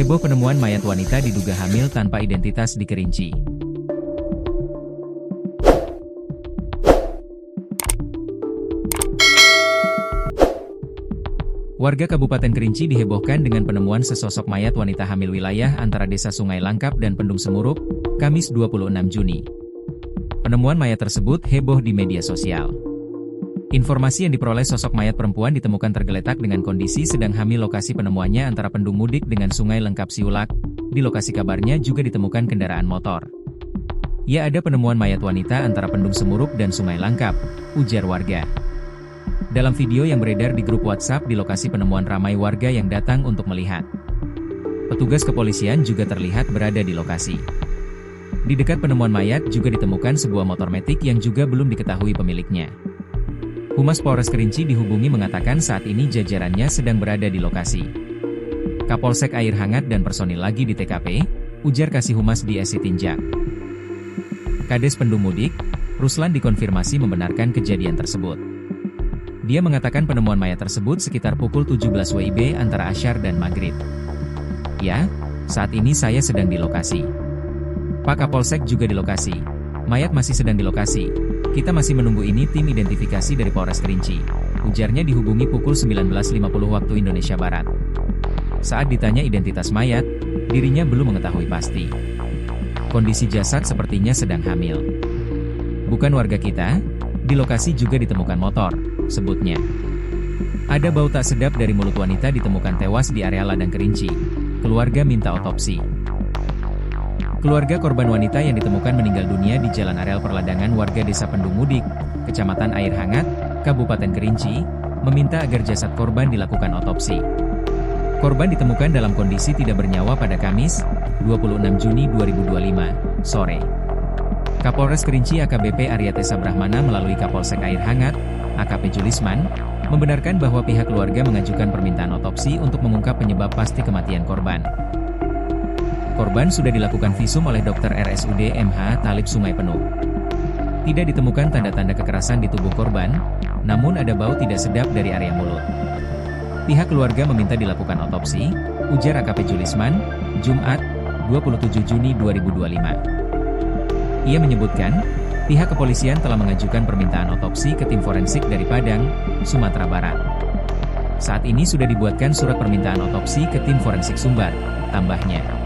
Heboh penemuan mayat wanita diduga hamil tanpa identitas di Kerinci. Warga Kabupaten Kerinci dihebohkan dengan penemuan sesosok mayat wanita hamil wilayah antara Desa Sungai Langkap dan Pendung Semurup, Kamis 26 Juni. Penemuan mayat tersebut heboh di media sosial. Informasi yang diperoleh sosok mayat perempuan ditemukan tergeletak dengan kondisi sedang hamil. Lokasi penemuannya antara Pendung Mudik dengan Sungai Lengkap Siulak. Di lokasi kabarnya juga ditemukan kendaraan motor. Ya, ada penemuan mayat wanita antara Pendung Semurup dan Sungai Langkap, ujar warga. Dalam video yang beredar di grup WhatsApp di lokasi penemuan ramai warga yang datang untuk melihat. Petugas kepolisian juga terlihat berada di lokasi. Di dekat penemuan mayat juga ditemukan sebuah motor metik yang juga belum diketahui pemiliknya. Humas Polres Kerinci dihubungi mengatakan saat ini jajarannya sedang berada di lokasi. Kapolsek Air Hangat dan personil lagi di TKP, ujar Kasih Humas di SI Tinjak. Kades Pendung Mudik, Ruslan dikonfirmasi membenarkan kejadian tersebut. Dia mengatakan penemuan mayat tersebut sekitar pukul 17 WIB antara Asyar dan Maghrib. Ya, saat ini saya sedang di lokasi. Pak Kapolsek juga di lokasi. Mayat masih sedang di lokasi. Kita masih menunggu ini tim identifikasi dari Polres Kerinci. Ujarnya dihubungi pukul 19.50 waktu Indonesia Barat. Saat ditanya identitas mayat, dirinya belum mengetahui pasti. Kondisi jasad sepertinya sedang hamil. Bukan warga kita, di lokasi juga ditemukan motor, sebutnya. Ada bau tak sedap dari mulut wanita ditemukan tewas di area ladang Kerinci. Keluarga minta otopsi. Keluarga korban wanita yang ditemukan meninggal dunia di Jalan Areal Perladangan warga Desa Pendung Mudik, Kecamatan Air Hangat, Kabupaten Kerinci, meminta agar jasad korban dilakukan otopsi. Korban ditemukan dalam kondisi tidak bernyawa pada Kamis, 26 Juni 2025, sore. Kapolres Kerinci AKBP Aryatesa Brahmana melalui Kapolsek Air Hangat, AKP Julisman, membenarkan bahwa pihak keluarga mengajukan permintaan otopsi untuk mengungkap penyebab pasti kematian korban. Korban sudah dilakukan visum oleh dokter RSUD MH Talib Sungai Penuh. Tidak ditemukan tanda-tanda kekerasan di tubuh korban, namun ada bau tidak sedap dari area mulut. Pihak keluarga meminta dilakukan otopsi, ujar AKP Julisman, Jumat, 27 Juni 2025. Ia menyebutkan, pihak kepolisian telah mengajukan permintaan otopsi ke tim forensik dari Padang, Sumatera Barat. Saat ini sudah dibuatkan surat permintaan otopsi ke tim forensik Sumbar, tambahnya.